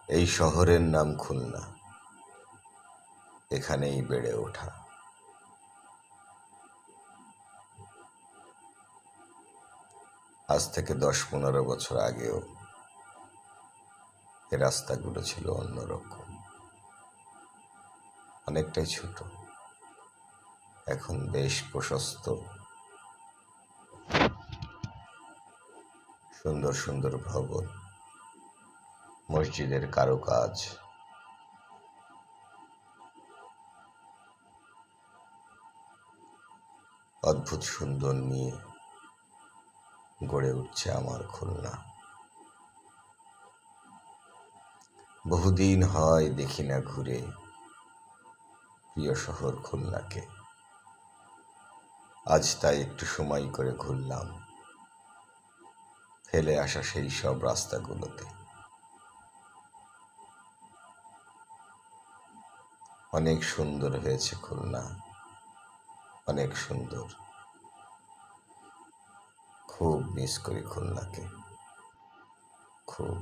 এই শহরের নাম খুলনা, এখানেই বেড়ে ওঠা। আজ থেকে 10-15 বছর আগেও এ রাস্তাগুলো ছিল অন্যরকম, অনেকটাই ছোট। এখন বেশ প্রশস্ত, সুন্দর সুন্দর ভবন, মসজিদের কারুকাজ, অদ্ভুত সুন্দর নিয়ে গড়ে উঠছে আমার খুলনা। বহুদিন হয় দেখি না ঘুরে প্রিয় শহর খুলনাকে। আজ তাই একটু সময় করে ঘুরলাম ফেলে আসা সেই সব রাস্তাগুলোতে। অনেক সুন্দর হয়েছে খুলনা, অনেক সুন্দর। খুব মিস করি খুলনাকে, খুব।